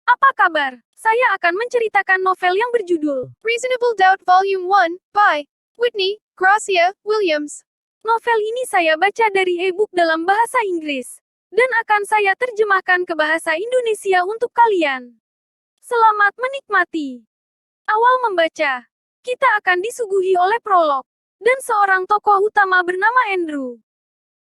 Apa kabar? Saya akan menceritakan novel yang berjudul Reasonable Doubt Volume 1, by Whitney Gracia Williams. Novel ini saya baca dari e-book dalam bahasa Inggris, dan akan saya terjemahkan ke bahasa Indonesia untuk kalian. Selamat menikmati. Awal membaca, kita akan disuguhi oleh prolog, dan seorang tokoh utama bernama Andrew.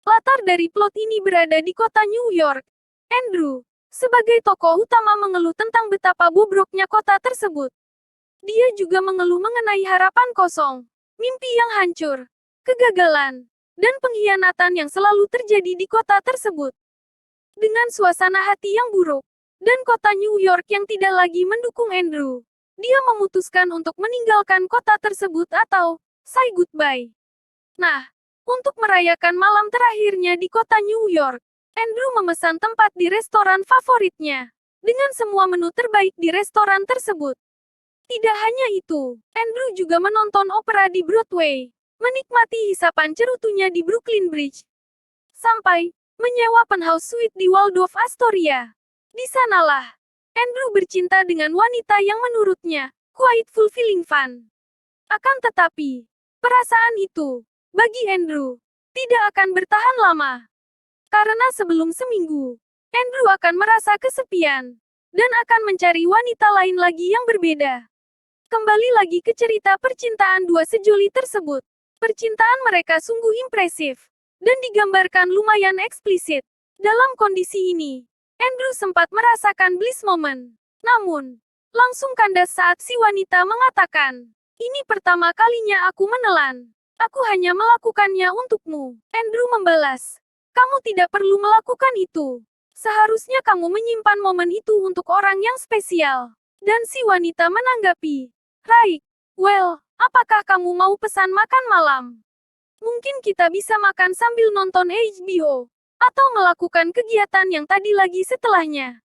Latar dari plot ini berada di kota New York. Andrew, sebagai tokoh utama mengeluh tentang betapa bobroknya kota tersebut. Dia juga mengeluh mengenai harapan kosong, mimpi yang hancur, kegagalan, dan pengkhianatan yang selalu terjadi di kota tersebut. Dengan suasana hati yang buruk, dan kota New York yang tidak lagi mendukung Andrew, dia memutuskan untuk meninggalkan kota tersebut atau say goodbye. Nah, untuk merayakan malam terakhirnya di kota New York, Andrew memesan tempat di restoran favoritnya, dengan semua menu terbaik di restoran tersebut. Tidak hanya itu, Andrew juga menonton opera di Broadway, menikmati hisapan cerutunya di Brooklyn Bridge, sampai menyewa penthouse suite di Waldorf Astoria. Di sanalah, Andrew bercinta dengan wanita yang menurutnya quite fulfilling fun. Akan tetapi, perasaan itu, bagi Andrew, tidak akan bertahan lama. Karena sebelum seminggu, Andrew akan merasa kesepian, dan akan mencari wanita lain lagi yang berbeda. Kembali lagi ke cerita percintaan dua sejoli tersebut. Percintaan mereka sungguh impresif, dan digambarkan lumayan eksplisit. Dalam kondisi ini, Andrew sempat merasakan bliss moment. Namun, langsung kandas saat si wanita mengatakan, "Ini pertama kalinya aku menelan. Aku hanya melakukannya untukmu." Andrew membalas, "Kamu tidak perlu melakukan itu. Seharusnya kamu menyimpan momen itu untuk orang yang spesial." Dan si wanita menanggapi, "Right, well, apakah kamu mau pesan makan malam? Mungkin kita bisa makan sambil nonton HBO, atau melakukan kegiatan yang tadi lagi setelahnya."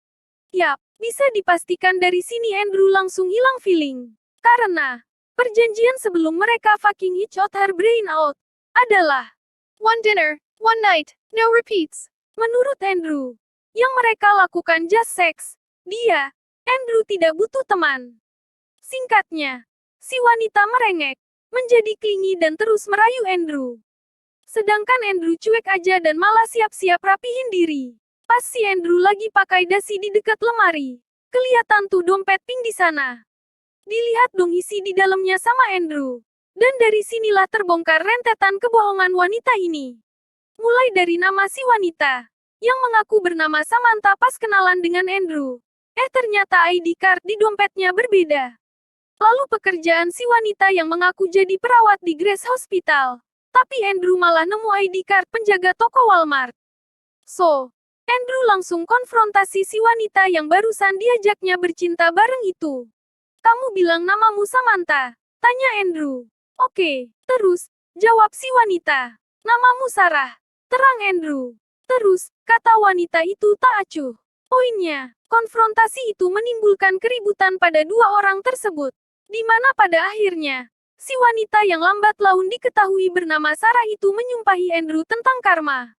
Yap, bisa dipastikan dari sini Andrew langsung hilang feeling. Karena, perjanjian sebelum mereka fucking each other brain out, adalah One dinner, one night, no repeats. menurut Andrew, yang mereka lakukan just sex. Dia, Andrew tidak butuh teman. Singkatnya, si wanita merengek, menjadi klingi dan terus merayu Andrew. Sedangkan Andrew cuek aja dan malah siap-siap rapihin diri. Pas si Andrew lagi pakai dasi di dekat lemari, kelihatan tuh dompet pink di sana. Dilihat dong isi di dalamnya sama Andrew. Dan dari sinilah terbongkar rentetan kebohongan wanita ini. Mulai dari nama si wanita, yang mengaku bernama Samantha pas kenalan dengan Andrew. Ternyata ID card di dompetnya berbeda. Lalu pekerjaan si wanita yang mengaku jadi perawat di Grace Hospital. Tapi Andrew malah nemu ID card penjaga toko Walmart. So, Andrew langsung konfrontasi si wanita yang barusan diajaknya bercinta bareng itu. "Kamu bilang namamu Samantha?" tanya Andrew. "Oke, terus," jawab si wanita. "Namamu Sarah," terang Andrew. "Terus," kata wanita itu tak acuh. Poinnya, konfrontasi itu menimbulkan keributan pada dua orang tersebut. Di mana pada akhirnya, si wanita yang lambat laun diketahui bernama Sarah itu menyumpahi Andrew tentang karma.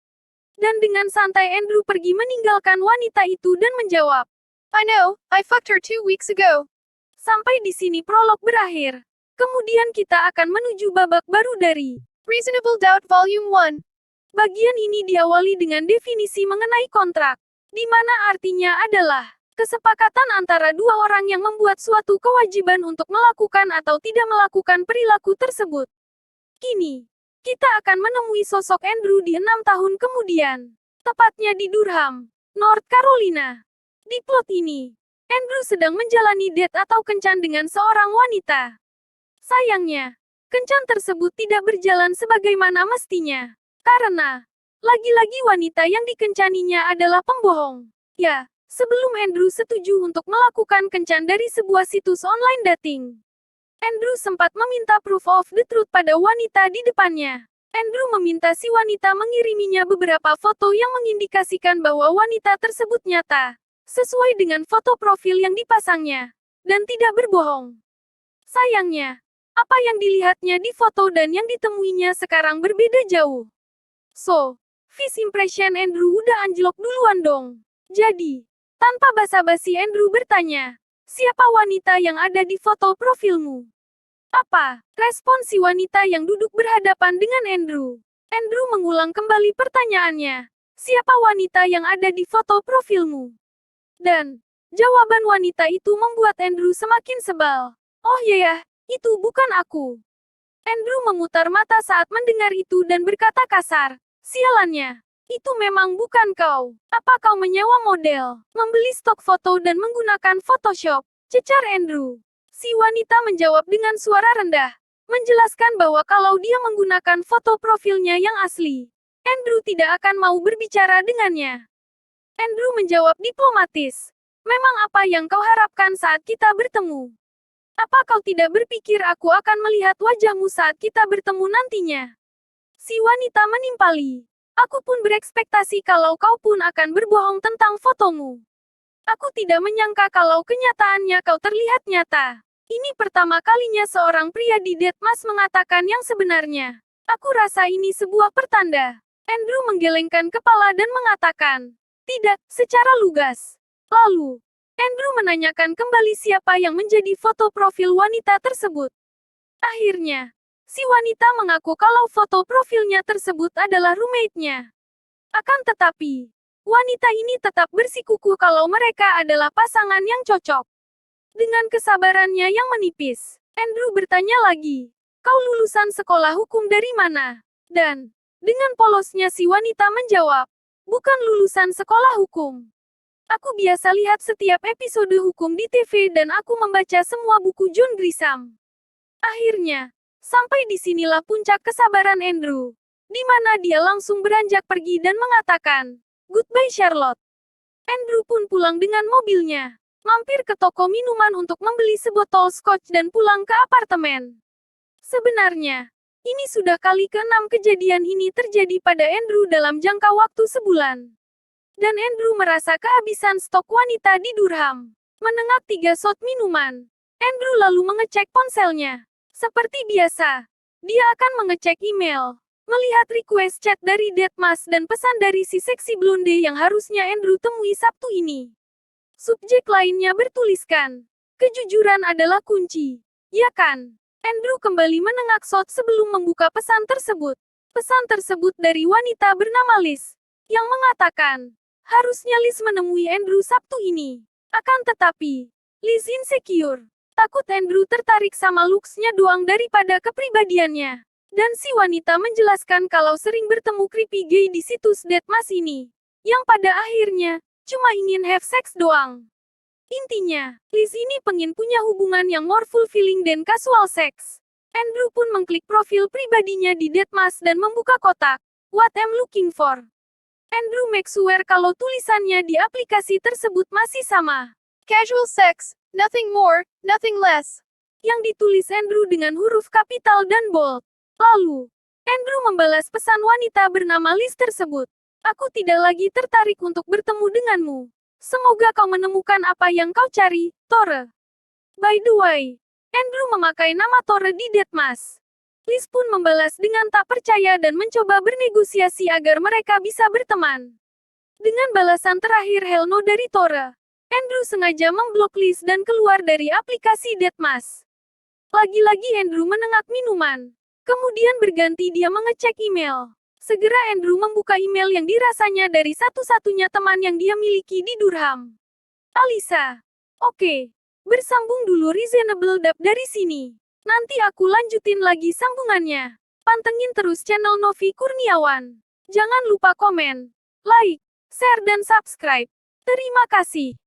Dan dengan santai Andrew pergi meninggalkan wanita itu dan menjawab, I know, I fucked her 2 weeks ago. Sampai di sini prolog berakhir. Kemudian kita akan menuju babak baru dari Reasonable Doubt Volume 1. Bagian ini diawali dengan definisi mengenai kontrak, di mana artinya adalah kesepakatan antara dua orang yang membuat suatu kewajiban untuk melakukan atau tidak melakukan perilaku tersebut. Kini, kita akan menemui sosok Andrew di 6 tahun kemudian, tepatnya di Durham, North Carolina. Di plot ini, Andrew sedang menjalani date atau kencan dengan seorang wanita. Sayangnya, kencan tersebut tidak berjalan sebagaimana mestinya. Karena, lagi-lagi wanita yang dikencaninya adalah pembohong. Ya, sebelum Andrew setuju untuk melakukan kencan dari sebuah situs online dating, Andrew sempat meminta proof of the truth pada wanita di depannya. Andrew meminta si wanita mengiriminya beberapa foto yang mengindikasikan bahwa wanita tersebut nyata, sesuai dengan foto profil yang dipasangnya, dan tidak berbohong. Sayangnya, apa yang dilihatnya di foto dan yang ditemuinya sekarang berbeda jauh. So, first impression Andrew udah anjlok duluan dong. Jadi, Tanpa basa-basi Andrew bertanya, siapa wanita yang ada di foto profilmu? Apa? Respon si wanita yang duduk berhadapan dengan Andrew. Andrew mengulang kembali pertanyaannya. Siapa wanita yang ada di foto profilmu? Dan, jawaban wanita itu membuat Andrew semakin sebal. Oh ya, itu bukan aku. Andrew memutar mata saat mendengar itu dan berkata kasar. Sialannya. Itu memang bukan kau. Apa kau menyewa model, membeli stok foto dan menggunakan Photoshop? Cecar Andrew. Si wanita menjawab dengan suara rendah, menjelaskan bahwa kalau dia menggunakan foto profilnya yang asli, Andrew tidak akan mau berbicara dengannya. Andrew menjawab diplomatis. Memang apa yang kau harapkan saat kita bertemu? Apa kau tidak berpikir aku akan melihat wajahmu saat kita bertemu nantinya? Si wanita menimpali. Aku pun berekspektasi kalau kau pun akan berbohong tentang fotomu. Aku tidak menyangka kalau kenyataannya kau terlihat nyata. Ini pertama kalinya seorang pria di Deadmas mengatakan yang sebenarnya. Aku rasa ini sebuah pertanda. Andrew menggelengkan kepala dan mengatakan, tidak, secara lugas. Lalu, Andrew menanyakan kembali siapa yang menjadi foto profil wanita tersebut. Akhirnya, si wanita mengaku kalau foto profilnya tersebut adalah roommate-nya. Akan tetapi, wanita ini tetap bersikukuh kalau mereka adalah pasangan yang cocok. Dengan kesabarannya yang menipis, Andrew bertanya lagi, kau lulusan sekolah hukum dari mana? Dan, dengan polosnya si wanita menjawab, bukan lulusan sekolah hukum. Aku biasa lihat setiap episode hukum di TV dan aku membaca semua buku John Grisham. Akhirnya, sampai disinilah puncak kesabaran Andrew, di mana dia langsung beranjak pergi dan mengatakan, goodbye Charlotte. Andrew pun pulang dengan mobilnya, mampir ke toko minuman untuk membeli sebotol scotch dan pulang ke apartemen. Sebenarnya, ini sudah kali ke-6 kejadian ini terjadi pada Andrew dalam jangka waktu sebulan. Dan Andrew merasa kehabisan stok wanita di Durham. Menenggak 3 shot minuman, Andrew lalu mengecek ponselnya. Seperti biasa, dia akan mengecek email, melihat request chat dari Deadmas dan pesan dari si seksi blonde yang harusnya Andrew temui Sabtu ini. Subjek lainnya bertuliskan, kejujuran adalah kunci. Ya kan? Andrew kembali menenggak shot sebelum membuka pesan tersebut. Pesan tersebut dari wanita bernama Liz, yang mengatakan, harusnya Liz menemui Andrew Sabtu ini. Akan tetapi, Liz insecure. Takut Andrew tertarik sama looks-nya doang daripada kepribadiannya. Dan si wanita menjelaskan kalau sering bertemu creepy gay di situs Deadmas ini. Yang pada akhirnya, cuma ingin have sex doang. Intinya, Liz ini pengen punya hubungan yang more fulfilling dan casual sex. Andrew pun mengklik profil pribadinya di Deadmas dan membuka kotak, what I'm looking for. Andrew make sure kalau tulisannya di aplikasi tersebut masih sama. Casual sex, nothing more, nothing less. Yang ditulis Andrew dengan huruf kapital dan bold. Lalu, Andrew membalas pesan wanita bernama Liz tersebut. Aku tidak lagi tertarik untuk bertemu denganmu. Semoga kau menemukan apa yang kau cari, Tore. By the way, Andrew memakai nama Tore di Deadmas. Liz pun membalas dengan tak percaya dan mencoba bernegosiasi agar mereka bisa berteman. Dengan balasan terakhir hell no dari Tore, Andrew sengaja memblok Liz dan keluar dari aplikasi Deadmas. Lagi-lagi Andrew menenggak minuman. Kemudian berganti dia mengecek email. Segera Andrew membuka email yang dirasanya dari satu-satunya teman yang dia miliki di Durham. Alisa. Oke. Bersambung dulu reasonable dap dari sini. Nanti aku lanjutin lagi sambungannya. Pantengin terus channel Novi Kurniawan. Jangan lupa komen, like, share dan subscribe. Terima kasih.